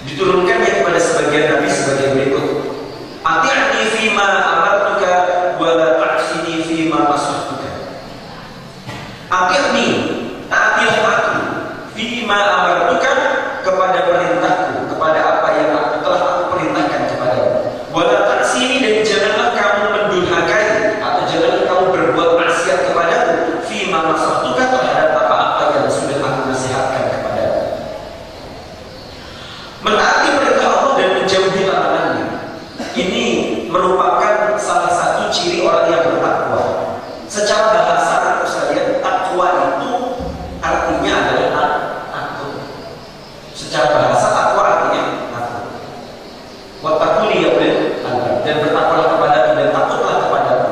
Diturunkannya kepada sebagian nabi sebagai berikut. Ati'ni fima amartuka wa la ta'sini fima nasahtuka. Ati'ni, taatilah aku fima amartuka, kepada perintahku, kepada apa yang telah aku perintahkan kepadamu. Wa la ta'sini, dan janganlah kamu mendurhakai atau janganlah kamu berbuat maksiat kepadaku fima nasahtuka, terhadap apa-apa yang sudah aku nasihatkan kepadamu. Mentaati perintah Allah dan menjauhi larangannya, ini merupakan salah satu ciri orang yang bertakwa. Secara bahasa atau sekalian, takwa itu artinya adalah takut. Secara bahasa takwa artinya takut. Wattaquni ya ulil albab, dan bertakwalah kepadaku dan takutlah kepadaku.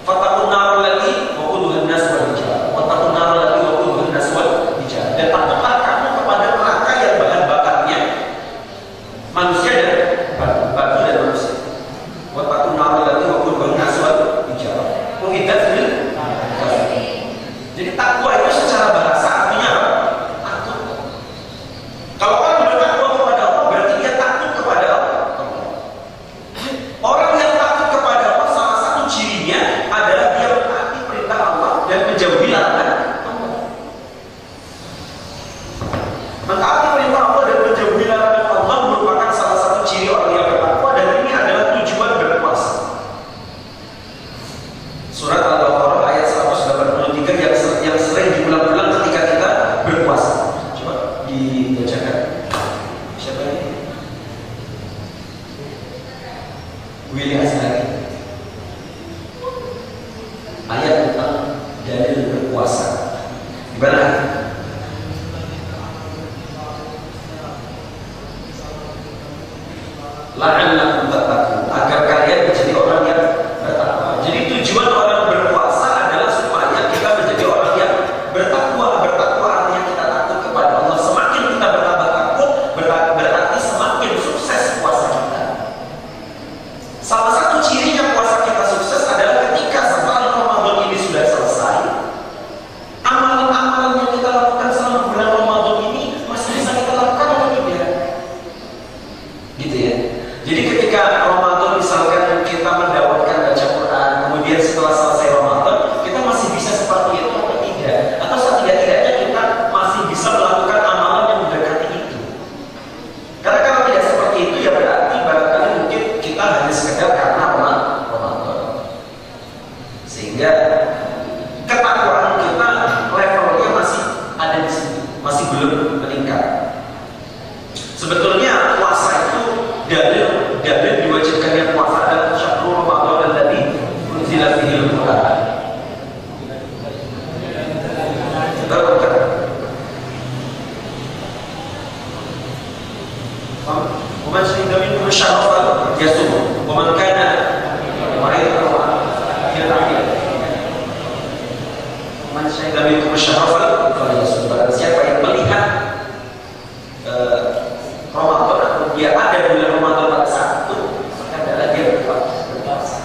Fattaqun nar allati waquduha an-nas wal hijarah. Wattaqun nar allati waquduha an-nas wal hijarah. Dan takutlah kamu kepada neraka yang bahan bakarnya manusia dan batu dan manusia. Wattaqun nar allati waquduha an-nas wal hijarah. Jadi takwa itu secara bahasa artinya apa? Takut. Kalau orang bertakwa kepada Allah, berarti dia takut kepada Allah. Orang yang takut kepada Allah, salah satu cirinya adalah dia mentaati perintah Allah dan menjauhi larangan Allah. Mentaati perintah Allah dan menjauhi larangan Allah merupakan salah satu ciri orang yang bertakwa, dan ini adalah tujuan berpuasa. Surat Al-Baqarah ayat 183 yang sering diulang-ulang ketika kita berpuasa. Coba dibacakan. Siapa ini? Willy Azhari. Ayat tentang dalil berpuasa. Gimana? La'allakum tattaqun, agar kalian menjadi orang yang bertakwa. Jadi tujuan orang berpuasa adalah supaya kita menjadi orang yang bertakwa. Bertakwa artinya kita takut kepada Allah. Semakin kita bertambah takut, berarti semakin sukses puasa kita. Salah satu cirinya puasa kita sukses adalah ketika setelah Ramadan ini sudah selesai, amalan-amalan yang kita lakukan selama bulan Ramadan ini masih bisa kita lakukan atau tidak? Gitu ya. Jadi ketika Ramadan misalkan kita mendapatkan baca Quran, kemudian setelah selesai Ramadan kita masih bisa seperti itu atau tidak? Atau setidak-tidaknya kita masih bisa melakukan amalan yang mendekati itu? Karena kalau tidak seperti itu, ya berarti barangkali mungkin kita hanya sekedar karena Ramadan. Sehingga ketakwaan kita levelnya masih ada di sini, masih belum meningkat. Sebetulnya puasa itu dalil diwajibkannya puasa adalah syahrul Ramadan alladzi unzila fihi al-Qur'an. Betul kan? Waman syahida minkum syahra yasum, waman kana maridan falyata'ayyad. Waman syahida minkum syahra falyasum. Barang siapa yang melihat Ramadan atau dia ada bulan Ramadan pada saat itu, maka adalah dia berpuasa.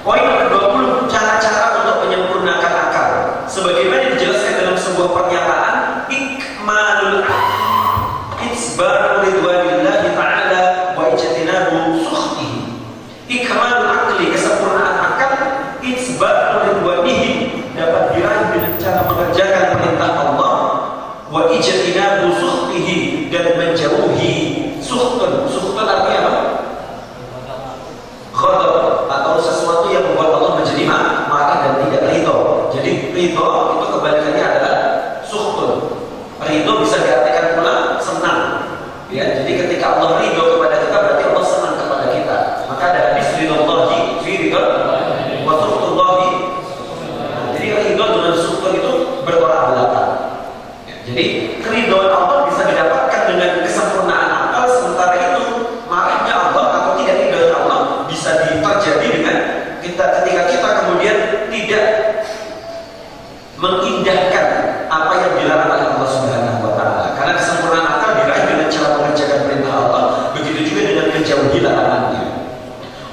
Poin nomor 20, cara-cara untuk menyempurnakan akal. Sebagaimana dijelaskan dalam sebuah pernyataan, ikmalul isbar ridwanillahi ta'ala wa ijtinabu sukhtihi. Ikmalul akli, kesempurnaan akal, isbar ridwanihi, dapat diraih dengan cara mengerjakan perintah Allah, wa ijtinabu sukhtihi, dan menjauhi sukhtun. Sukhtun artinya apa? Ghadab, atau sesuatu yang membuat Allah menjadi marah dan tidak ridho. Jadi ridho itu kebalikannya adalah sukhtun. Ridho bisa diartikan pula senang. Ya, jadi ketika Allah ridho kepada kita, berarti Allah senang kepada kita. Maka ada hadis ridhollahi fi ridho wa sukhtullahi. Jadi ridho dengan sukhtun itu bertolak belakang. Jadi keridhaan Allah bisa didapatkan dengan kesempurnaan akal, sementara itu marahnya Allah atau tidak ridhaan Allah bisa terjadi dengan ketika kita kemudian tidak mengindahkan apa yang dilarang oleh Allah Subhanahu wa Ta'ala. Karena kesempurnaan akal diraih dengan cara mengerjakan perintah Allah, begitu juga dengan menjauhi larangannya.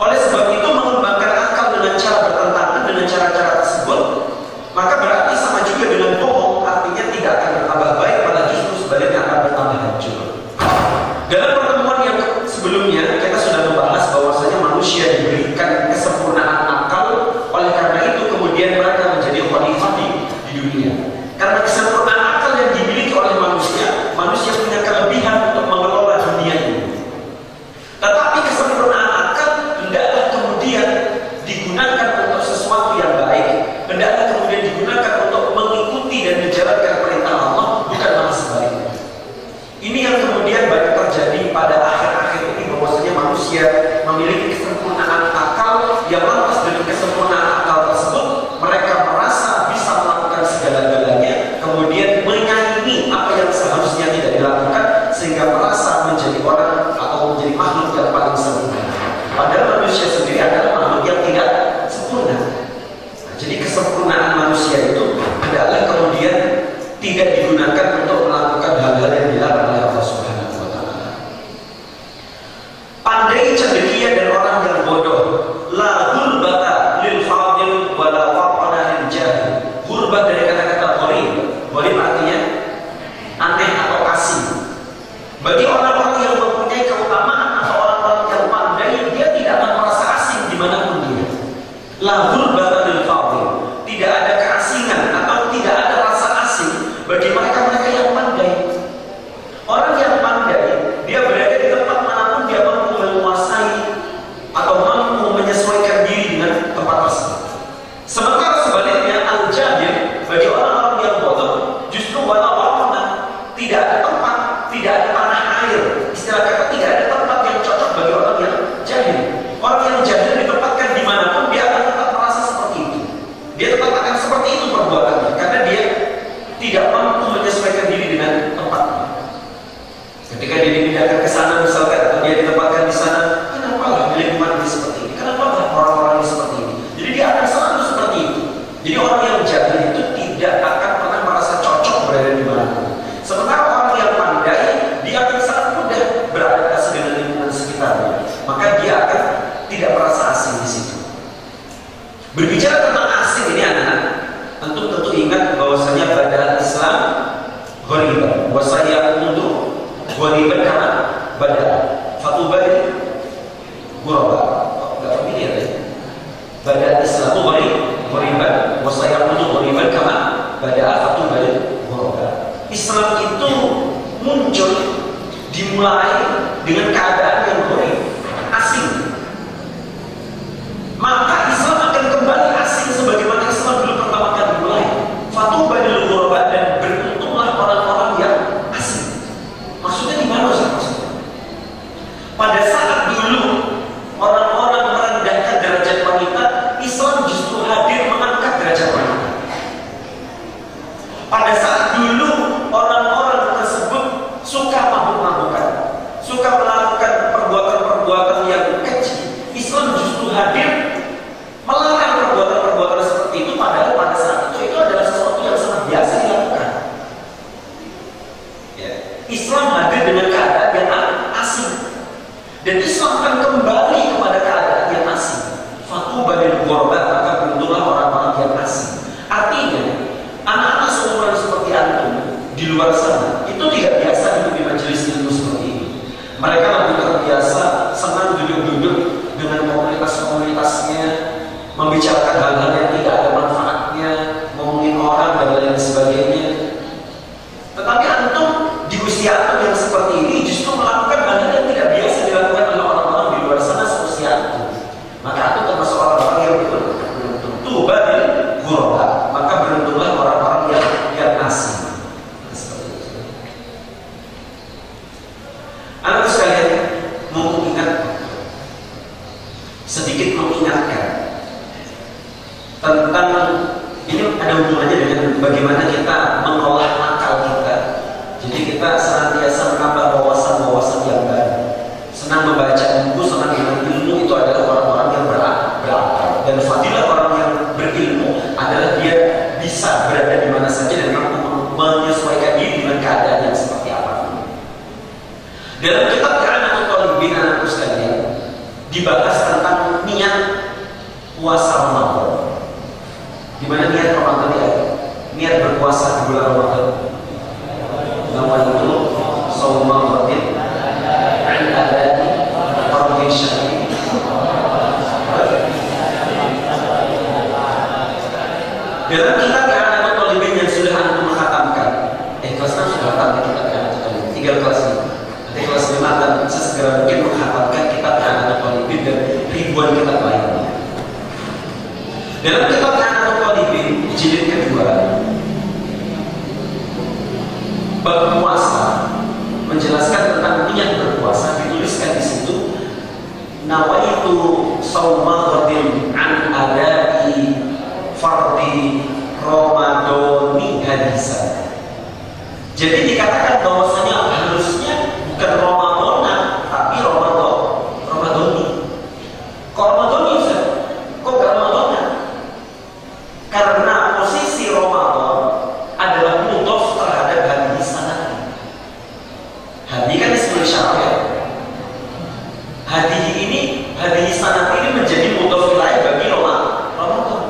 Oleh sebab itu, mengembangkan akal dengan cara bertentangan dengan cara-cara tersebut, maka berarti sama juga dengan bohong, artinya tidak akan bertambah baik, pada justru sebaliknya akan bertambah Bagi orang-orang yang mempunyai keutamaan atau orang-orang yang pandai, dia tidak akan merasa asing dimanapun dia. La ghurba lil fadil. Tidak ada keasingan atau tidak ada rasa asing bagi mereka-mereka yang pandai. Orang yang pandai, dia berada di tempat manapun dia mampu menguasai atau mampu menyesuaikan diri dengan tempat tersebut. Sementara sebaliknya al-jahil, bagi orang-orang yang bodoh, justru wala waqna, tidak ada tempat, tidak ada tanah air. Istilah kata tidak ada tempat yang cocok bagi orang yang jahil. Orang yang jahil ditempatkan dimanapun dia akan tetap merasa seperti itu. Dia tetap akan seperti itu perbuatannya karena dia tidak mampu menyesuaikan diri dengan tempatnya. Ketika dia dipindahkan ke sana misalkan, atau dia ditempatkan di sana, kenapa lah lingkungan ini seperti ini? Kenapa lah orang-orang ini seperti ini? Jadi dia akan selalu seperti itu. Jadi orang yang jahil itu tidak akan pernah merasa cocok berada di mana-mana. Sementara orang yang pandai, dia akan sangat mudah beradaptasi dengan lingkungan sekitarnya. Maka dia akan tidak merasa asing di situ. Berbicara tentang asing ini anak-anak, tentu ingat bahwasanya pada Islam ghoriban, wasaya untuk ghoriban karena pada fatubari ghuraba. Enggak familiar ya? Pada Islam ghoriban, wasaya untuk ghoriban karena pada fatubari ghuraba. Islam itu muncul dimulai dengan keadaan yang gharib, asing. Maka Islam akan kembali asing sebagaimana Islam dulu pertama kali mulai. Fatubadil ghuraba, dan beruntunglah orang-orang yang asing. Maksudnya di mana Ustaz? Pada saat dulu orang-orang merendahkan derajat wanita, Islam justru hadir mengangkat derajat wanita. Pada saat dulu orang-orang tersebut suka mabuk-mabukan, suka melakukan perbuatan-perbuatan yang keji, Islam justru hadir melarang perbuatan-perbuatan seperti itu, padahal pada saat itu adalah sesuatu yang sangat biasa dilakukan. Ya. Islam hadir dengan keadaan yang asing, dan Islam akan kembali kepada keadaan yang asing. Fatubadil ghuraba, maka beruntunglah orang-orang yang asing. Artinya, anak-anak seumuran seperti antum di luar sana itu tidak biasa duduk di majelis ilmu seperti ini. Mereka lebih terbiasa senang duduk-duduk dengan komunitas-komunitasnya, membicarakan hal-hal yang tidak ada manfaatnya, ngomongin orang dan lain sebagainya. Tetapi antum di usia antum yang seperti ini justru melakukan hal-hal yang tidak biasa dilakukan oleh orang-orang di luar sana seusia antum. Maka antum termasuk orang-orang yang beruntung. Tubadil ghuraba, maka beruntunglah orang-orang yang asing. Anak sekalian, mau ingat, sedikit mengingatkan tentang ini ada hubungannya dengan bagaimana kita mengolah akal kita. Jadi kita senantiasa menambah wawasan-wawasan yang baru. Senang membaca buku, senang dengan ilmu, itu adalah orang-orang yang berakal. Dan fadilah orang yang berilmu adalah dia bisa berada di mana saja dan mampu menyesuaikan diri dengan keadaan yang seperti apa. Dalam kitab I'anatul Talibin, anakku sekalian, dibahas tentang niat puasa Ramadan. Di mana niat Ramadan ya? Niat berpuasa di bulan Ramadan. Nawaitu shauma ghadin an adati fardhi syahri. Dalam kitab I'anatul Talibin yang sudah antum khatamkan, kelas 6 sudah khatam kitab I'anatul Talibin, tinggal kelas 5. Nanti kelas 5 akan sesegera mungkin menghatamkan kitab I'anatul Talibin dan ribuan kitab lainnya. Dalam kitab I'anatul Talibin jilid kedua, bab puasa menjelaskan tentang niat berpuasa, dituliskan di situ nawaitu shauma ghadin an adai fardhi ramadhani hadisa. Jadi dikatakan bahwasanya harusnya bukan Ramadan tapi Ramadhani. Kok Ramadhani Ustaz? Kok gak Ramadan? Karena posisi Ramadan adalah mudhof terhadap hadis sanad. Hadis kan ismul isyarah. Hadis sanad ini menjadi mudhof ilaih bagi Ramadan.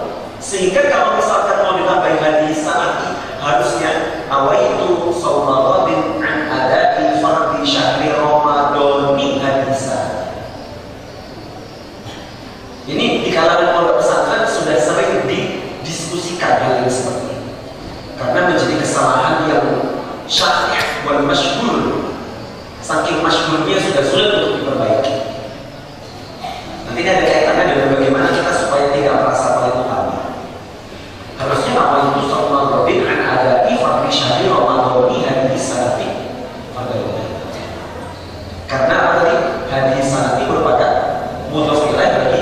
Sehingga kalau misalkan mau ditambahin hadis sanad, harusnya awaitu shauma ghadin an adai fardhi syahri wal masyhur, saking masyhurnya sudah sulit untuk diperbaiki. Nanti ini ada kaitannya dengan bagaimana kita supaya tidak merasa paling utama. Harusnya nama itu sallallahu alaihi an adai fardhi syahri ramadhani hadis sanati. Karena apa tadi? Hadis sanati merupakan mudhof ilaih bagi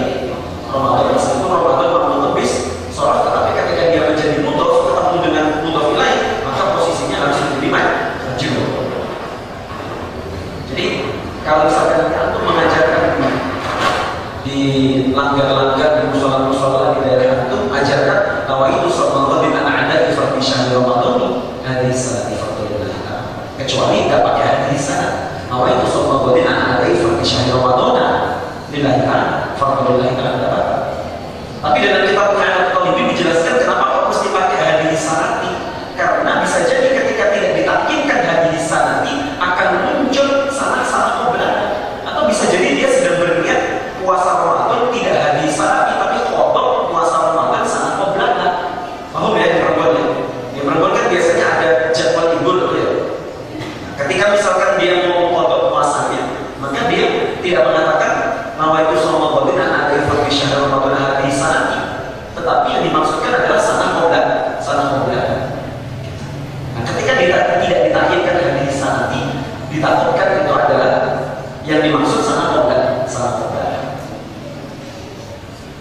Ramadan. Meskipun Ramadan mampu tebis sholat, tetapi ketika dia menjadi mudhof ketemu dengan mudhof ilaih, maka posisinya harus lebih maju. Jadi kalau misalkan kita untuk mengajarkan di langgar-langgar di musola-musola di daerah itu, ajarkan bahwa itu sallallahu alaihi wasallam ada di fardhi syahri Ramadan hadis sanati fardhillah. Kecuali tidak pakai hadis sanat. Bahwa itu sallallahu alaihi wasallam ada di fardhi syahri Ramadan lillahi ta'ala fardhillah ta'ala. Tapi dalam kitab Mu'anat Talibin dijelaskan kenapa kok mesti pakai hadis sanati. Karena bisa jadi ketika tidak ditakkimkan hadis sanati akan muncul sanat-sanat qoblah. Atau bisa jadi dia sedang berniat puasa Ramadan tidak hadis sanati tapi qoblah puasa Ramadan sanat qoblah. Paham ya di Perempuan ya? Di Perempuan kan biasanya ada jadwal libur ya. Ketika misalkan dia mau qoblah puasanya, maka dia tidak mengatakan nama itu sallallahu alaihi wasallam ada fardhi syahr Ramadan hadis sanati, tetapi yang dimaksudkan adalah sanat qoblah. Nah, ketika tidak ditakhirkan hadis sanati, ditakutkan itu adalah yang dimaksud sanat qoblah.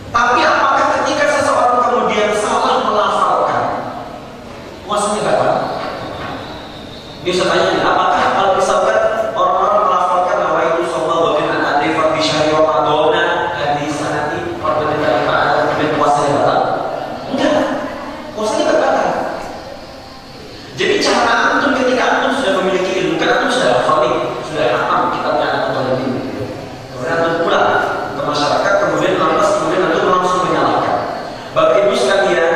Tapi apakah ketika seseorang kemudian salah melafalkan puasanya batal? Ini saya tanya, apakah kalau misalkan orang-orang melafalkan bahwa itu sallallahu alaihi wasallam ada fardhi syahri Ramadan hadis sanati fardhillah ta'ala, kemudian puasanya batal? Enggak, puasanya tidak batal. Jadi cara antum ketika antum sudah memiliki ilmu, kan antum sudah hafal nih, sudah hafal kitabnya Mu'anat Talibin. Kemudian antum pulang ke masyarakat, kemudian antum langsung menyalahkan. Bapak Ibu sekalian,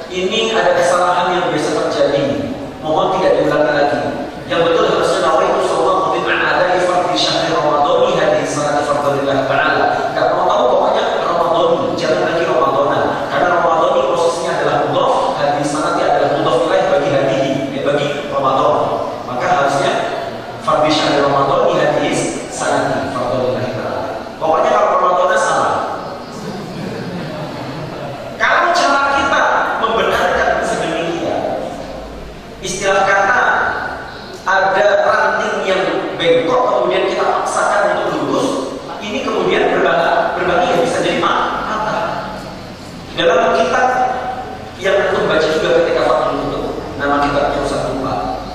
ini ada kesalahan yang biasa terjadi. Mohon tidak diulangi lagi. Yang betul harusnya bahwa itu sallallahu alaihi wasallam ada di fardhi syahri Ramadan hadis sanati fardhillah ta'ala. Enggak mau tahu pokoknya Ramadan, jangan lagi Ramadan. Karena Ramadan ini posisinya adalah mudhof, hadis sanati adalah mudhof ilaih bagi hadihi, bagi Ramadan. Maka harusnya fardhi syahri Ramadan hadis sanati fardhillah ta'ala. Pokoknya kalau Ramadan salah. Kalau cara kita membenarkan sedemikian, istilah kata ada ranting yang bengkok kemudian kita paksakan untuk lurus, ini kemudian berbagi ya bisa jadi mata. Dalam kitab yang antum baca juga ketika Fathul Qutub, nama kitabnya Ustaz lupa.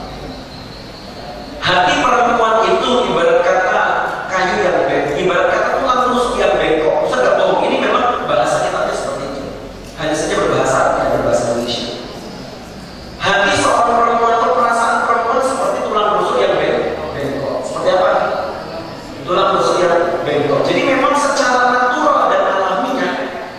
Hati perempuan itu ibarat kata kayu yang bengkok, ibarat kata tulang rusuk yang bengkok. Ustaz nggak bohong, ini memang bahasa kitabnya seperti itu. Hanya saja berbahasa Indonesia. Hati seorang perempuan atau perasaan perempuan seperti tulang rusuk yang bengkok. Seperti apa? Tulang rusuk yang bengkok. Jadi memang secara natural dan alaminya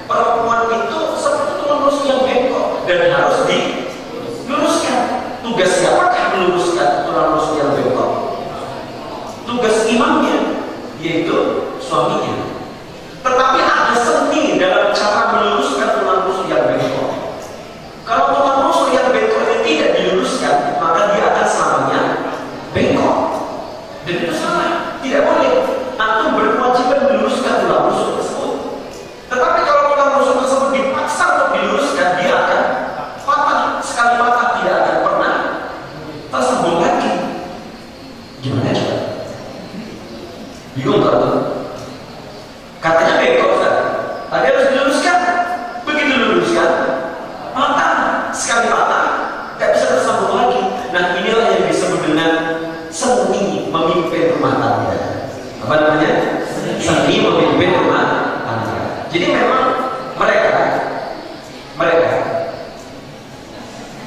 perempuan itu seperti tulang rusuk yang bengkok dan harus diluruskan. Tugas siapakah meluruskan tulang rusuk yang bengkok? Tugas imamnya, yaitu suaminya. Tetapi ada seni dalam cara meluruskan tulang rusuk yang bengkok. Kalau tulang rusuk yang bengkok ini tidak diluruskan, maka dia akan selamanya bengkok. Dan itu salah, tidak boleh. Antum berkewajiban meluruskan tulang rusuk tersebut. Tetapi kalau tulang rusuk tersebut dipaksa untuk diluruskan, dia akan patah. Sekali patah tidak akan pernah tersambung lagi. Gimana coba? Bingung kan? Katanya bengkok kan? Tapi harus diluruskan. Begitu diluruskan, patah. Sekali patah, tidak bisa tersambung lagi. Nah, inilah yang disebut dengan seni memimpin rumah tangga. Apa namanya? Seni memimpin rumah tangga. Jadi memang mereka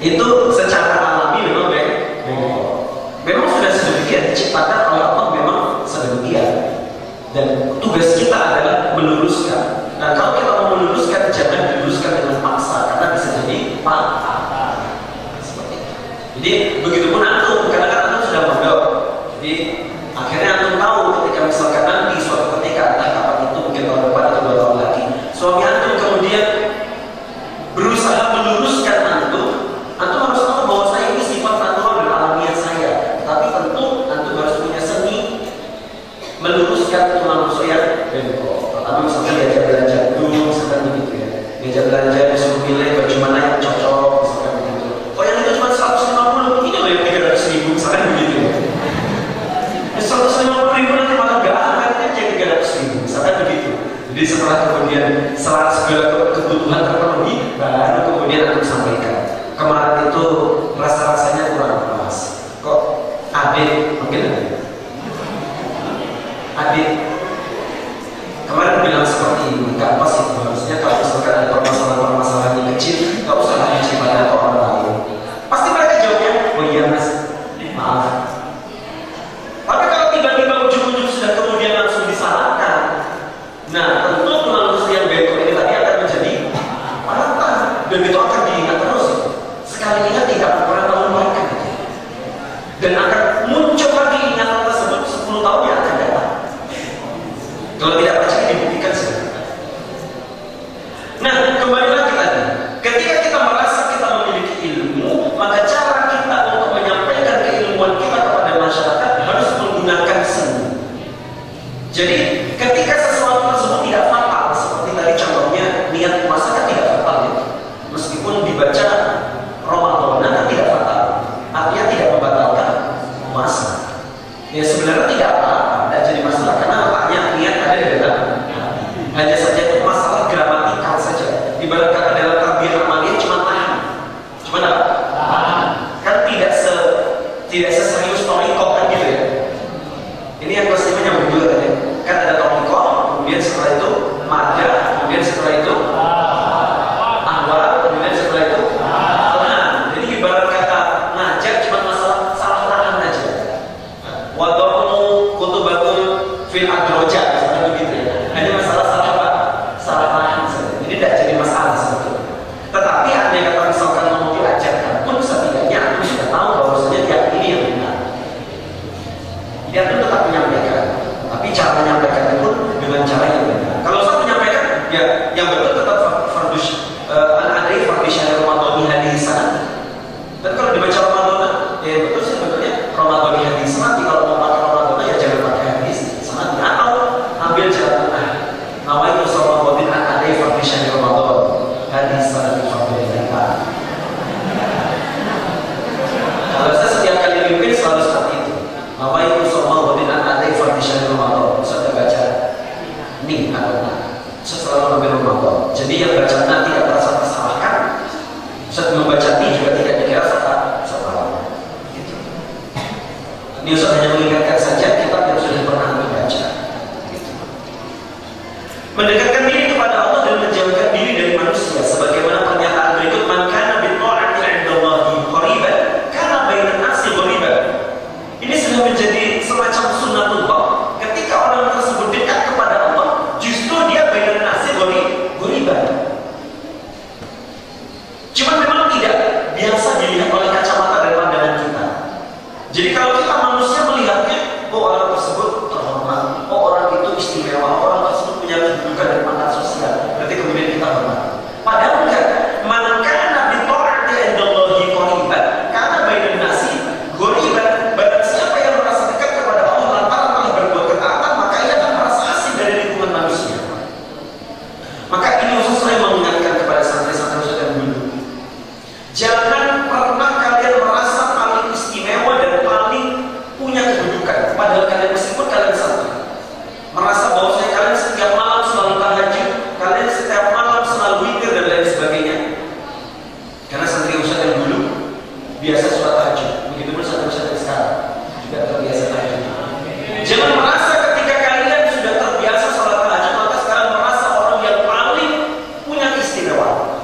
itu secara alami memang bengkok. Memang sudah sedemikian diciptakan oleh Allah, memang sedemikian. Dan tugas kita adalah meluruskan. Nah, kalau kita mau meluruskan, jangan diluruskan dengan paksa, karena bisa jadi patah. Seperti itu. Jadi begitupun antum, karena kan antum sudah mondok. Jadi akhirnya antum tahu ketika misalkan nanti suatu ketika, entah kapan itu, mungkin tahun depan atau 2 tahun lagi, suami antum kemudian berusaha meluruskan antum harus tahu bahwa saya ini sifat natural dan alamiah saya. Tapi bengkok. Pertama misalnya diajak belanja dulu, misalkan begitu ya. Diajak belanja disuruh pilih baju mana yang cocok, misalkan begitu. Oh yang itu cuma 150, ini loh yang 300.000, misalkan begitu ya. 150.000 nanti malah gak akan jadi 300.000, misalkan begitu. Jadi setelah kemudian segala kebutuhan terpenuhi, baru kemudian aku sampaikan. Kemarin itu rasa-rasanya kurang puas. Kok adik, mungkin adik kemarin bilang seperti ini, gak pas itu. Harusnya kalau misalkan ada permasalahan yang kecil, gak usah lagi pada orang lain. Pasti mereka jawabnya, oh iya mas, maaf. Tapi kalau tiba-tiba ujung-ujung sudah kemudian langsung disalahkan, nah tentu manusia yang bengkok ini tadi akan menjadi patah, dan itu akan diingat terus. Sekali ingat tidak pernah melupakan, dan akan muncul lagi ingatan tersebut 10 tahun yang akan datang. Kalau tidak percaya dibuktikan saja. Nah, kembali lagi tadi, ketika kita merasa kita memiliki ilmu, maka cara kita untuk menyampaikan keilmuan kita kepada masyarakat harus menggunakan seni. Jadi, ketika sesuatu tersebut tidak fatal, seperti tadi contohnya niat puasa kan tidak fatal ya. Meskipun dibaca Ramadan kan tidak fatal, artinya tidak membatalkan puasa. Ya sebenarnya tidak apa-apa, tidak jadi masalah karena letaknya niat ada di dalam hati. Hanya saja itu masalah gramatikal saja. Ibaratkan dalam takbir amaliyah cuma tahan, cuma apa? Tahan. Kan tidak seserius toriko kan gitu ya. Ini yang kelasnya nyambung juga kan ya. Kan ada toriko, kemudian setelah itu madya, kemudian setelah itu ahwal, kemudian setelah itu tahan. Jadi ibarat kata ngajar cuma masalah salah tahan aja. Wadu'u kutubakum fil adroja, misalnya begitu ya. Hanya masalah salah apa? Salah tahan saja. Ini tidak jadi masalah sebetulnya. Tetapi andai kata misalkan mau diajarkan pun setidaknya aku sudah tahu bahwasanya dia ini yang benar. Dia pun tetap menyampaikan, tapi cara menyampaikannya pun dengan cara yang benar. Kalau saya menyampaikan, ya yang betul tetap fardus al-adai fardus syahri Ramadhani hadisan. Dan kalau dibaca Ramadan, ya betul sih sebetulnya Ramadan hadis mati. Kalau mau pakai Ramadan ya jangan pakai hadis sangat, atau ambil jalan tengah. Nawaitu Ramadan ada fardishan Ramadan hadis sanad fardillah. Kalau saya setiap kali mimpin selalu seperti itu. Nawaitu Ramadan ada fardishan Ramadan. Saya baca nih atau setelah mengambil Ramadan. Jadi yang baca nanti tidak merasa tersalahkan. Saat membaca ini juga tidak dikira salah. Gitu. Ini Ustaz hanya mengingatkan saja kita yang sudah pernah membaca. Gitu. Mendekatkan diri kepada Allah dan menjauhkan diri dari manusia, sebagaimana pernyataan berikut: man kana bi ta'ati 'indallahi qariban kana bainan nasi ghariban. Ini sudah menjadi semacam sunnatullah. Ketika orang tersebut dekat kepada Allah, justru dia bainan nasi ghariban. Cuma memang tidak biasa dilihat oleh kacamata dan pandangan kita. Jadi kalau kita manusia melihatnya, oh orang tersebut terhormat, oh orang itu istimewa, orang tersebut punya kedudukan dan pangkat sosial, berarti kemudian kita hormat. Padahal enggak. Man kana bi ta'ati 'indallahi qariban kana bainan nasi ghariban. Barang siapa yang merasa dekat kepada Allah lantaran telah berbuat ketaatan, maka ia akan merasa asing dari lingkungan manusia. Maka ini khusus saya mengingatkan kepada santri-santri yang dulu. Jangan pernah kalian merasa paling istimewa dan paling punya kedudukan. Padahal kalian meskipun kalian santri, merasa bahwa kalian setiap malam selalu tahajud, kalian setiap malam selalu witir dan lain sebagainya. Karena santri Ustaz yang dulu biasa sholat tahajud, begitu pun santri Ustaz yang sekarang juga terbiasa tahajud. Jangan merasa ketika kalian sudah terbiasa sholat tahajud, maka sekarang merasa orang yang paling punya keistimewaan.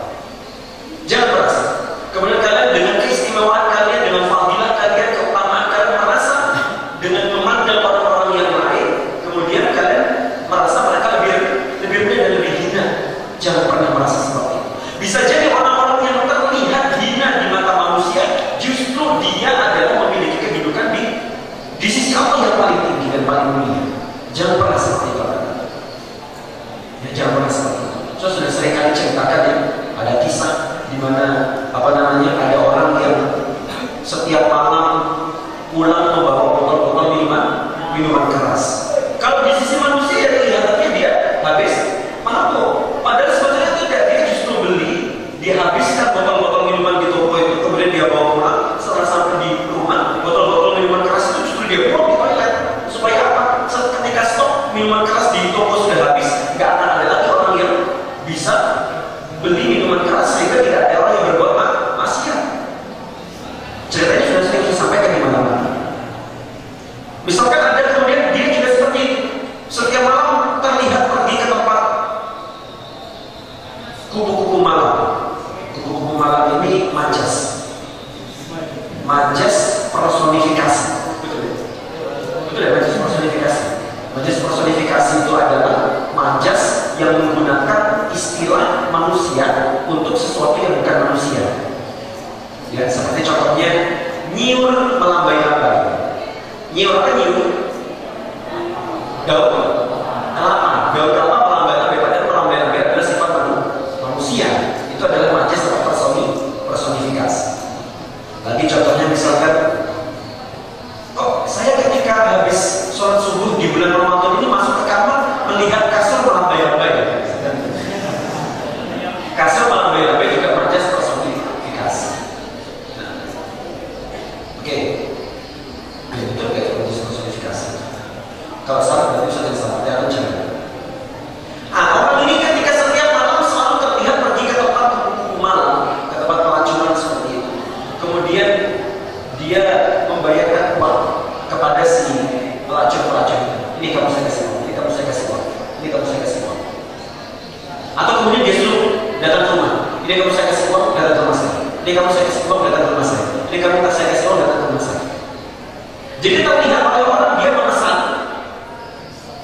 Jangan merasa. Kemudian kalian dengan keistimewaan kalian, dengan fadilah kalian, keutamaan kalian merasa dengan memandang orang-orang yang lain, kemudian kalian merasa mereka lebih mulia dan lebih hina. Jangan pernah merasa seperti itu. Bisa jadi orang-orang yang terlihat hina di mata manusia, justru dia adalah memiliki kedudukan di sisi Allah yang paling tinggi dan paling mulia. Jangan pernah seperti itu. Ya, jangan pernah seperti itu. Saya sudah sering kali ceritakan ya, ada kisah di mana ada orang yang setiap malam pulang membawa botol-botol minuman keras. Kalau di sisi manusia ya kelihatannya dia dia buang di toilet. Supaya apa? Ketika stok minuman keras di toko sudah habis, nggak akan ada lagi orang yang bisa beli minuman keras, sehingga tidak ada orang yang berbuat maksiat. Ceritanya sudah sering saya sampaikan di mana-mana. Misalkan ada kemudian dia juga seperti itu, setiap malam terlihat pergi ke tempat kupu-kupu malam. Kupu-kupu malam ini majas personifikasi. Betul ya, majas personifikasi. Majas personifikasi itu adalah majas yang menggunakan istilah manusia untuk sesuatu yang bukan manusia. Ya, seperti contohnya nyiur melambai-lambai. Nyiur apa nyiur? Daun kelapa. Daun kelapa melambai-lambai, padahal melambai-lambai adalah sifat manusia. Itu adalah majas atau personifikasi. Lagi contohnya misalkan, kok saya ketika habis sholat subuh di bulan Ramadan ini masuk ke kamar melihat kasur melambai-lambai. Kasur melambai-lambai juga majas personifikasi. Oke. Ya, betul kayak majas personifikasi. Kalau salah berarti Ustaz yang salah, jangan jangan. Orang ini ketika setiap malam selalu terlihat pergi ke tempat kupu-kupu malam, ke tempat pelacuran seperti itu. Kemudian dia membayarkan uang kepada si pelacur-pelacur. Ini kamu saya kasih uang, ini kamu saya kasih uang, ini kamu saya kasih uang. Atau kemudian dia suruh datang ke rumah. Ini kamu saya kasih uang, datang ke rumah saya. Ini kamu saya kasih uang, datang ke rumah saya. Ini kamu saya kasih uang, datang ke rumah saya. Jadi terlihat oleh orang dia memesan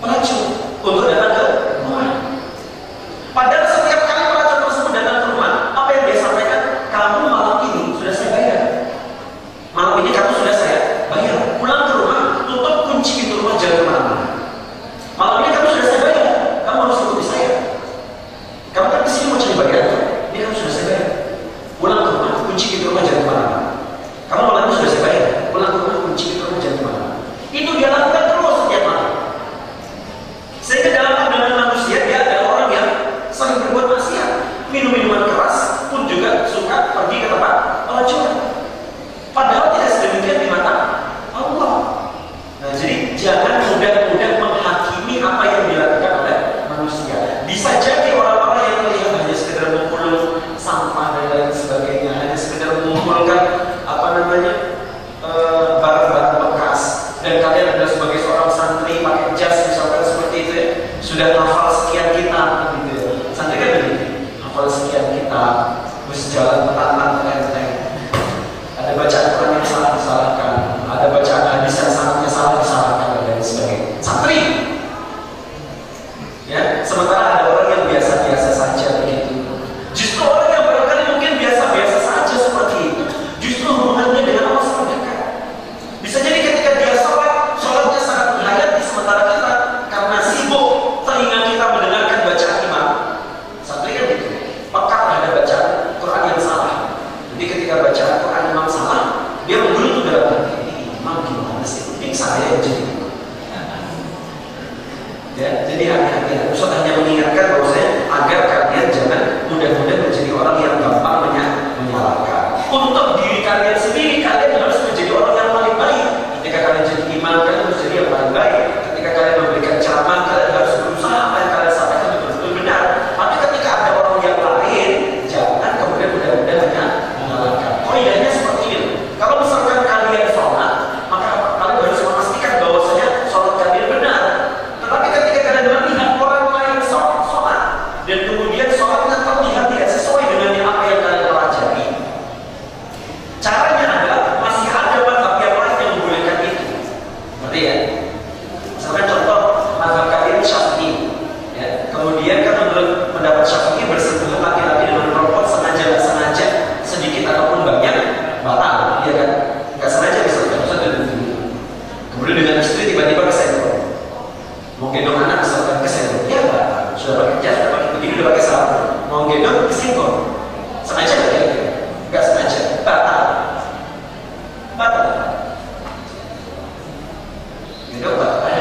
pelacur untuk datang ke rumah. Padahal setiap kali pelacur tersebut datang ke rumah, apa yang dia sampaikan? Kamu malam ini sudah saya bayar. Malam ini kamu sudah saya bayar. Pulang ke rumah, tutup kunci pintu rumah, jangan kemana-mana. Malam ini kamu sudah saya bayar. Kamu harus ikuti saya. Kamu kan kesini mau cari bayar. Ini kamu sudah saya bayar. Pulang ke rumah, kunci pintu rumah, jangan kemana-mana. Kamu malam ini sudah saya bayar. Pulang ke rumah, kunci pintu rumah, jangan kemana-mana. Itu dia lakukan terus setiap malam. Sehingga dalam pandangan manusia dia adalah orang yang sering berbuat maksiat. Minum minuman keras pun juga suka pergi ke tempat pelacuran. Padahal tidak sedemikian di mata Allah. Nah, jadi jangan mudah-mudah menghakimi apa yang dilakukan oleh manusia. Bisa jadi orang-orang yang melihat hanya sekedar mengumpul sampah dan lain sebagainya, hanya sekedar mengumpulkan barang-barang bekas, dan kalian adalah sebagai seorang santri pakai jas misalkan seperti itu ya, sudah hafal sekian kitab gitu ya. Santri kan begini, hafal sekian kitab, terus jalan petang enteng. Ada bacaan Quran yang salah disalahkan, ada bacaan hadis yang sangatnya salah disalahkan dan lain sebagainya. Santri, ya. Sementara ada orang yang biasa-biasa saja begitu. Justru orang yang barangkali mungkin biasa-biasa saja seperti itu, justru hubungannya dengan Allah sangat dekat. Bisa jadi ketika dia sholatnya sangat menghayati, sementara kita karena sibuk telinga kita mendengarkan bacaan imam. Santri kan gitu, peka terhadap bacaan Quran yang salah. Jadi ketika bacaan Quran imam salah, dia menggerutu dalam hati, imam gimana sih? Ini saya yang jadi. Ya, jadi hati-hati. Ustaz hanya mengingatkan bahwasanya agar kalian jangan mudah-mudah menjadi orang yang gampang menyalahkan. Untuk diri kalian sendiri, kalian harus menjadi orang yang paling baik. Ketika kalian jadi imam, kalian harus jadi yang paling baik. Ketika kalian memberikan ceramah, kalian harus berusaha apa yang kalian sampaikan betul-betul benar. Tapi ketika ada orang yang lain, jangan kemudian mudah-mudah hanya menyalahkan. Kaidahnya seperti ini. Kalau misalkan kalian sholat, maka kalian harus memastikan bahwasanya sholat kalian benar. Tetapi ketika kalian melihat orang lain sholat dan kemudian sholatnya terlihat tidak sesuai dengan apa yang kalian pelajari, caranya adalah masih ada mazhab yang lain yang membolehkan itu. Ngerti ya? Misalkan contoh mazhab kalian Syafi'i, ya. Kemudian kan menurut pendapat Syafi'i bersentuhan laki-laki dengan perempuan sengaja nggak sengaja, sedikit ataupun banyak, batal, ya kan? Nggak sengaja misalkan Ustaz kemudian dengan istri tiba-tiba kesenggol. Mau gendong anak misalkan kesenggol, ya batal. Sudah pakai jas, sudah pakai begini, sudah pakai sarung, mau gendong kesenggol. Sengaja nggak kira-kira? Nggak sengaja, batal. Gendong batal.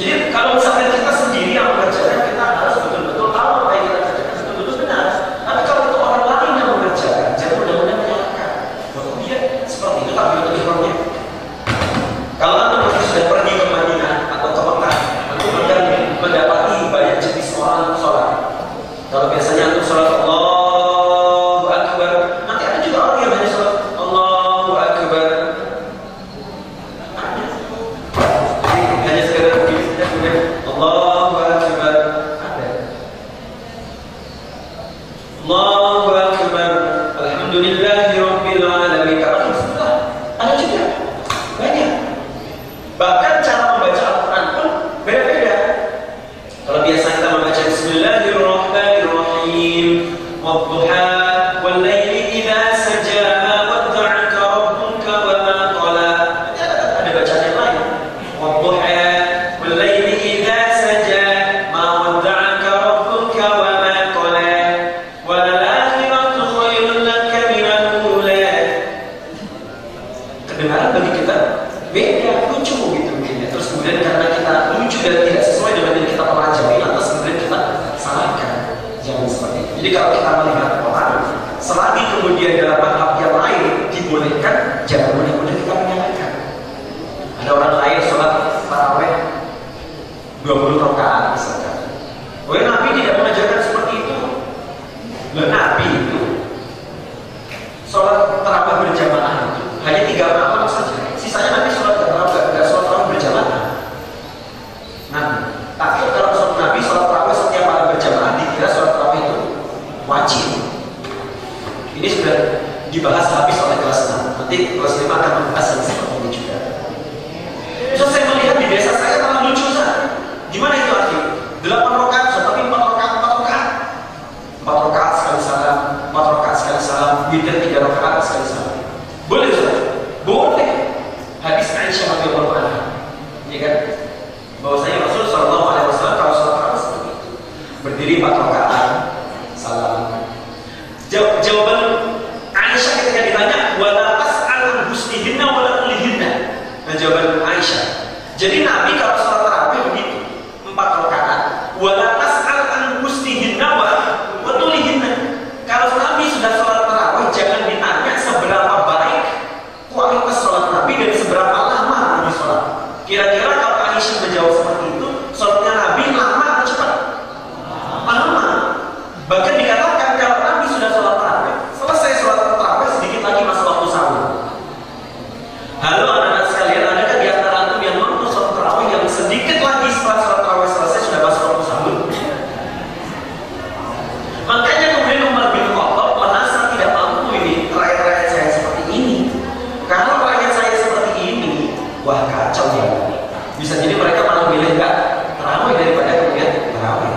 Jadi kalau misalkan kita sendiri yang mengerjakan, kita harus betul-betul tahu apa yang kita kerjakan betul-betul benar. Tapi kalau itu orang lain yang mengerjakan, jangan mudah-mudahan menyalahkan. Bahwa dia seperti itu tapi untuk ihramnya. Kalau Bahkan cara membaca Al-Quran pun beda-beda. Kalau biasa kita membaca Bismillahirrahmanirrahim, wadduha, wallaili idza saja, wadda'aka rabbuka wa ma qala. Ada bacaan yang lain. Wadduha, wallaili idza saja, ma wadda'aka rabbuka wa ma qala. Wa lal-akhiratu khairun laka minal ula. Kedengaran bagi kita beda, lucu gitu mungkin ya. Terus kemudian karena kita lucu dan tidak sesuai dengan yang kita pelajari, lantas kemudian kita salahkan. Jangan seperti itu. Jadi kalau kita melihat orang, selagi kemudian dalam madhab yang lain dibolehkan, jangan mudah-mudah kita menyalahkan. Ada orang lain sholat tarawih 20 rakaat misalkan. Nabi tidak mengajarkan seperti itu. Nabi itu sholat tarawih berjamaah itu hanya 3 rakaat saja. Sisanya Nabi sholat tarawih berjamaah. Nah, takut kalau Nabi sholat tarawih setiap malam berjamaah dikira sholat tarawih itu wajib. Ini sudah dibahas habis oleh kelas 6. Nanti kelas 5 akan membahas yang seperti ini juga. So, saya melihat di desa saya malah lucu saja. Gimana itu arti? 8 rakaat, tapi 4 rakaat. 4 rakaat sekali salam, 4 rakaat sekali salam, witir 3 rakaat sekali salam. Boleh Ustaz? Boleh. Hadis Aisyah radhiyallahu anha. Ya kan? Bahwasanya Rasul sallallahu alaihi wasallam kalau salat tarawih seperti itu. Berdiri 4 rakaat, salam. Jawaban Aisyah ketika ditanya, wala tas'al husnihinna wala tulihinna. Nah, jawaban Aisyah. Jadi Nabi kalau salat tarawih begitu, 4 rakaat, wala tas'al husnihinna wa tulihinna. Kalau Nabi sudah salat tarawih, jangan ditanya seberapa baik kualitas salat Nabi dan seberapa lama Nabi salat. Kira-kira kalau Aisyah menjawab seperti itu, salatnya Nabi lama atau cepat? Lama. Bahkan dikatakan kalau Nabi sudah salat tarawih, selesai salat tarawih sedikit lagi masuk waktu sahur. Halo anak-anak sekalian, adakah di antara antum yang mampu salat tarawih yang sedikit lagi setelah salat tarawih selesai sudah masuk waktu sahur? Makanya kemudian Umar bin Khattab merasa tidak mampu ini rakyat-rakyat saya seperti ini. Kalau rakyat saya seperti ini, wah kacau ya. Bisa jadi mereka malah milih enggak tarawih daripada kemudian tarawih.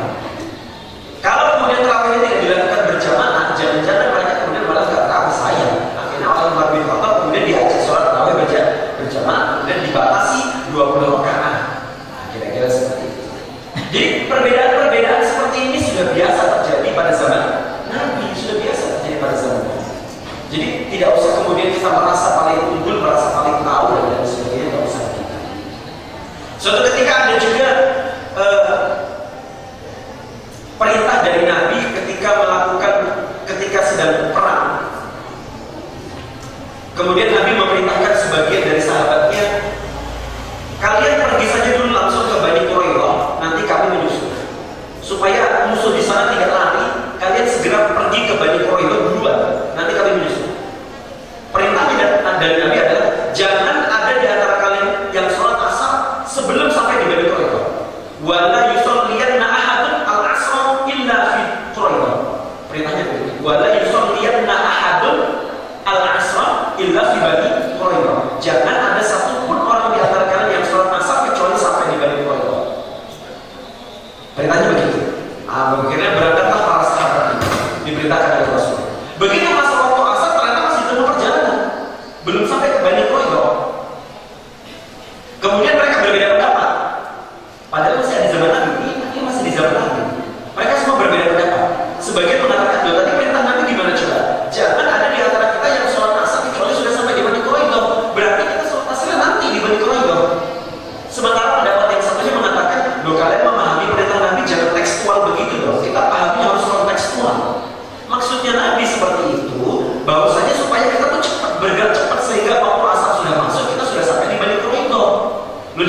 Kalau kemudian tarawihnya tidak dilakukan berjamaah, jangan-jangan mereka kemudian malah enggak tarawih saya. Akhirnya oleh Umar bin Khattab kemudian diajak sholat tarawih berjamaah dan dibatasi 20 rakaat. Kira-kira seperti itu. Jadi perbedaan-perbedaan seperti ini sudah biasa terjadi pada zaman Nabi, sudah biasa terjadi pada zaman Nabi. Jadi tidak usah kemudian kita merasa paling unggul, merasa paling tahu dan lain sebagainya, tidak usah kita. Suatu ketika ada juga perintah dari Nabi ketika sedang perang. Kemudian Nabi memerintahkan sebagian dari sahabatnya, kalian pergi saja dulu langsung ke Bani Quraidah, nanti kami menyusul. Supaya musuh di sana tidak lari, kalian segera pergi ke Bani Quraidah duluan, nanti kami menyusul. Perintahnya dari Nabi adalah jangan ada di antara kalian yang sholat asar sebelum sampai di Bani Quraidah. Wala yusalliyanna ahadun al-asr illa fi Quraidah. Perintahnya begitu. Wala yusalliyanna ahadun al-asr illa fi Bani Quraidah. Jangan ada satupun orang di antara kalian yang sholat asar kecuali sampai di Bani Quraidah. Perintahnya begitu. Akhirnya berangkatlah para sahabat ini, diperintahkan oleh Rasul. Begitu masa waktu asar ternyata masih tengah perjalanan, belum sampai ke Bani Quraidah. Kemudian mereka berbeda pendapat. Padahal masih ada zaman Nabi, ini masih di zaman Nabi. Mereka semua berbeda pendapat. Sebagian mengatakan, tadi perintah Nabi gimana coba? Jangan ada di antara kita yang sholat asar kecuali sudah sampai di Bani Quraidah. Berarti kita sholat asar nanti di Bani Quraidah. Sementara pendapat yang satunya mengatakan, loh kalian memahami perintah Nabi jangan tekstual begitu dong. Kita pahami harus kontekstual. Maksudnya Nabi seperti itu, bahwasanya supaya kita tuh cepat bergerak cepat sehingga waktu asar sudah masuk, kita sudah sampai di Bani Quraidah. Loh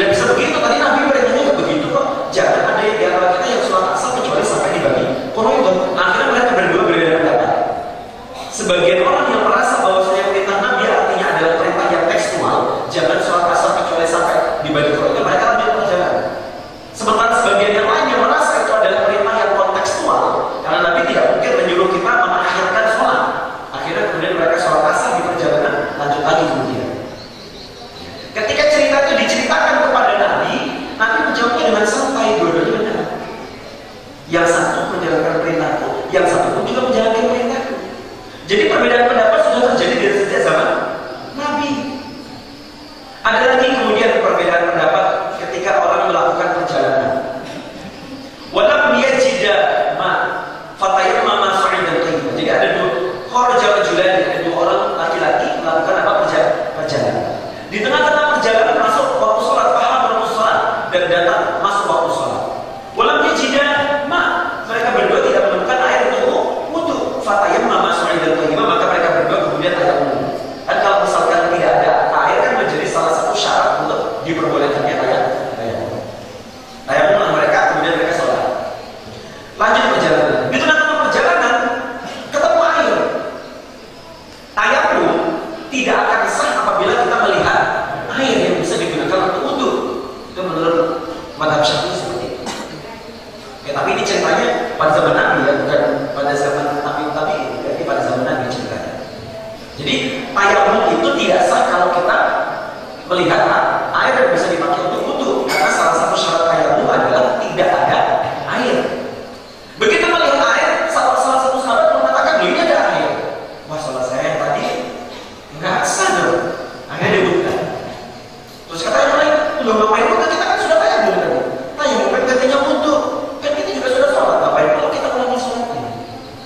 Loh, ngapain pula kita kan sudah tayamum tadi. Tayamum kan katanya untuk, kan kita juga sudah sholat. Ngapain pula kita ulangi sholatnya?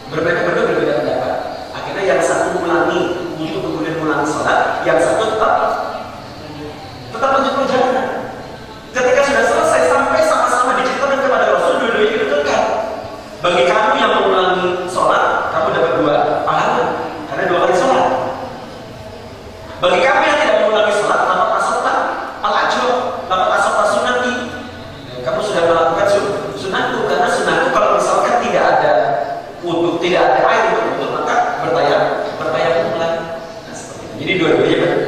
Berbeda pendapat. Akhirnya yang satu ulangi untuk kemudian ulangi sholat, yang satu tetap lanjut perjalanan. Ketika sudah selesai sampai sama-sama diceritakan kepada Rasul, dua-duanya dibenarkan. Bagi kamu yang mengulangi sholat, kamu dapat 2 pahala karena 2 kali sholat. Bagi kamu yang tidak mengulangi sholat, dapat asota al-ajr, dapat asota sunati. Kamu sudah melakukan sunatku, karena sunatku kalau misalkan tidak ada wudhu, tidak ada air untuk wudhu, maka bertayamum lagi. Nah, seperti itu. Jadi dua-duanya benar.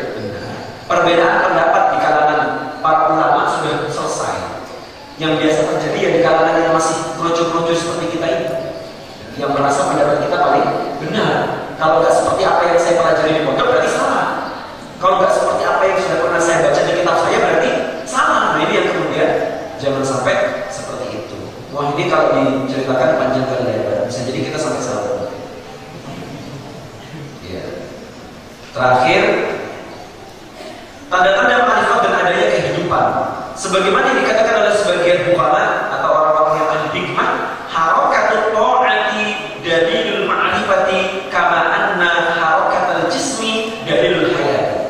Perbedaan pendapat di kalangan para ulama sudah selesai. Yang biasa terjadi ya di kalangan yang masih kerucut-kerucut seperti kita ini, yang merasa pendapat kita paling benar. Kalau nggak seperti apa yang saya pelajari di pondok berarti salah. Kalau nggak seperti apa yang sudah pernah saya baca di kitab saya berarti salah. Nah ini yang kemudian jangan sampai seperti itu. Wah ini kalau diceritakan panjang kali lebar, bisa jadi kita sampai salah. Ya. Terakhir, tanda-tanda ma'rifat dan adanya kehidupan. Sebagaimana dikatakan oleh sebagian hukama atau orang-orang yang ahli hikmah, harakatut ta'ati dalilul ma'rifati kama anna harakatul jismi dalilul hayat.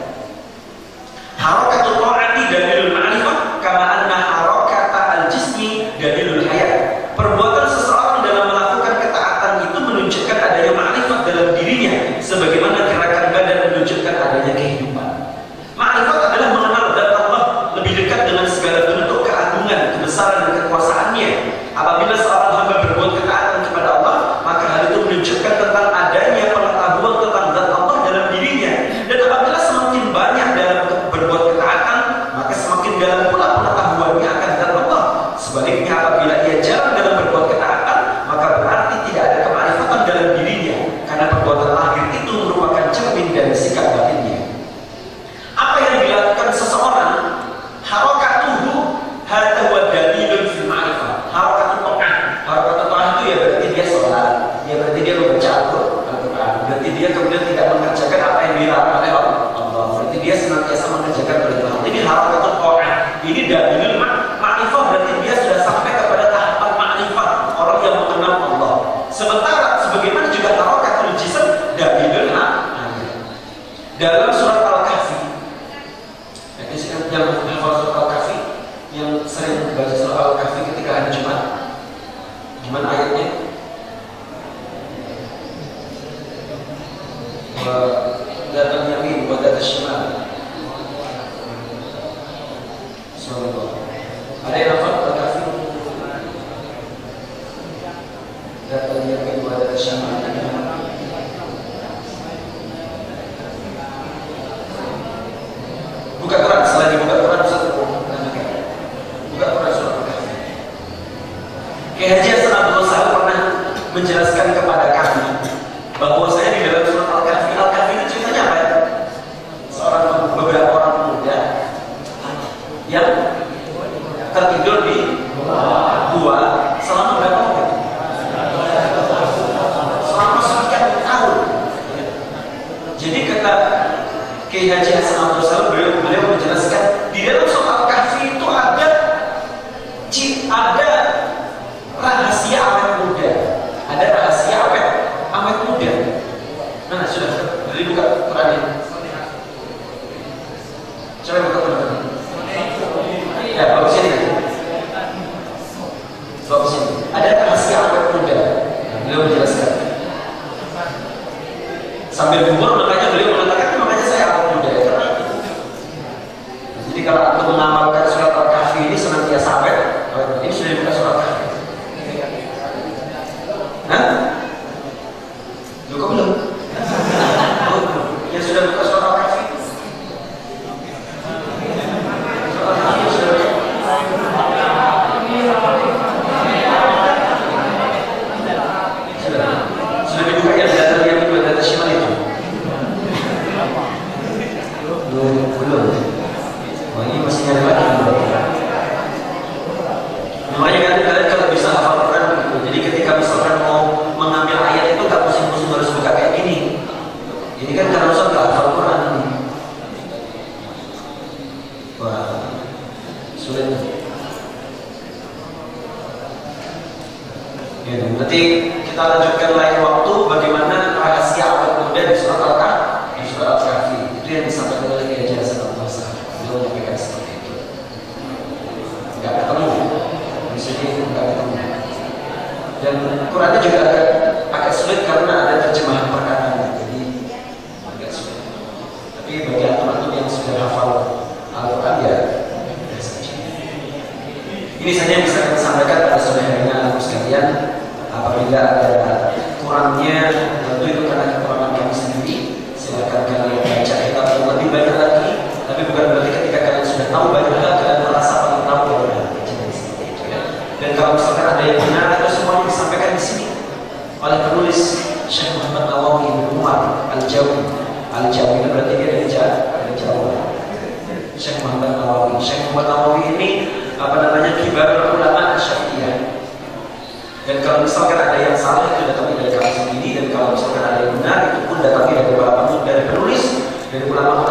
Harakatut ta'ati dalilul ma'rifat kama anna harakatul jismi dalilul hayat. Perbuatan seseorang dalam melakukan ketaatan itu menunjukkan adanya ma'rifat dalam dirinya, sebagaimana gerakan badan menunjukkan adanya kehidupan. Ma'rifat adalah mengenal zat Allah lebih dekat dengan segala bentuk keagungan, kebesaran dan kekuasaannya. Apabila seorang hamba berbuat ketaatan kepada Allah, maka hal itu menunjukkan tentang adanya pengetahuan tentang zat Allah dalam dirinya. Dan apabila semakin banyak dalam berbuat ketaatan, maka semakin dalam pula pengetahuannya akan zat Allah. Sebaliknya, apabila ia jarang dalam berbuat ketaatan, maka berarti tidak ada kemarifatan dalam dirinya, karena perbuatan lahir itu merupakan cermin dari sikap batinnya. Apa yang dilakukan seseorang, harakatuhu hadza huwa dalilun fil ma'rifah. Harakatut ta'ah. Harakatut ta'ah itu ya berarti dia sholat, ya berarti dia membaca Al-Quran, berarti dia kemudian tidak mengerjakan apa yang dilarang oleh Allah, berarti dia senantiasa mengerjakan perintah Allah. Ini harakatut ta'ah. Ini dalilul ma'rifah, berarti dia sudah sampai kepada tahapan ma'rifah, orang yang mengenal Allah. Sementara sebagaimana juga harakatul jism dalilul hayat. Dalam surat Al-Kahfi, yang hafal surat Al-Kahfi, yang sering baca surat Al-Kahfi ketika hari Jumat, gimana ayatnya? Datang yamin, datang shimal. Subhanallah. Ada yang hafal Al-Kahfi? Datang yamin, datang shimal. Buka Quran, selain buka Quran buka Quran surat Al-Kahfi. Kiai Haji Hasan Abdul Sahal pernah menjelaskan kepada kami bahwa saya di dalam surat Al-Kahfi, Al-Kahfi itu ceritanya apa ya? Beberapa orang pemuda yang tertidur di gua selama berapa waktu? Selama sekian tahun. Jadi kata Kiai Haji Hasan Abdul Sahal, beliau menjelaskan di dalam surat Al-Kahfi itu ada rahasia awet muda, ada rahasia awet muda. Mana sudah? Jadi buka Quran. Coba buka Quran. Ya, bagus ini. Bagus ini. Ada rahasia awet muda. Beliau menjelaskan. Sambil gugur, makanya beliau mengatakan, makanya saya awet muda ya, karena itu. Jadi kalau untuk mengamalkan surat Al-Kahfi ini senantiasa awet. Ini sudah dibuka surat Al-Kahfi. Hah? Cukup belum? Yang sudah buka surat Al-Kahfi? Surat Al-Kahfi sudah buka. Sudah dibuka yang data yang itu, data shimal itu? Belum. Oh ini masih nyari lagi. Sulit. Ya, nanti kita lanjutkan lain waktu bagaimana rahasia awal muda di surat Al-Kahfi. Itu yang disampaikan oleh Kiai Haji Hasan Al-Basri. Beliau menyampaikan seperti itu. Nggak ketemu, bisa nggak ketemu. Dan Qurannya juga agak sulit karena ada terjemahan perkataan, jadi agak sulit. Tapi bagi antum-antum yang sudah hafal Al-Quran ya biasa saja. Ini saja yang bisa kita sampaikan pada sore hari ini, anak sekalian. Apabila ada kurangnya, tentu itu karena kekurangan kami sendiri. Silakan kalian baca kitab yang lebih banyak lagi. Tapi bukan berarti ketika kalian sudah tahu banyak hal, kalian merasa paling tahu ya. Dan kalau misalkan ada yang benar, itu semuanya disampaikan di sini oleh penulis Syekh Muhammad Nawawi bin Umar Al-Jawi. Al-Jawi itu berarti dia dari Jawa. Syekh Muhammad Nawawi. Syekh Muhammad Nawawi ini kibar ulama Syafi'iyah. Dan kalau misalkan ada yang salah itu datangnya dari kami sendiri, dan kalau misalkan ada yang benar itu pun datangnya dari para penulis, dari ulama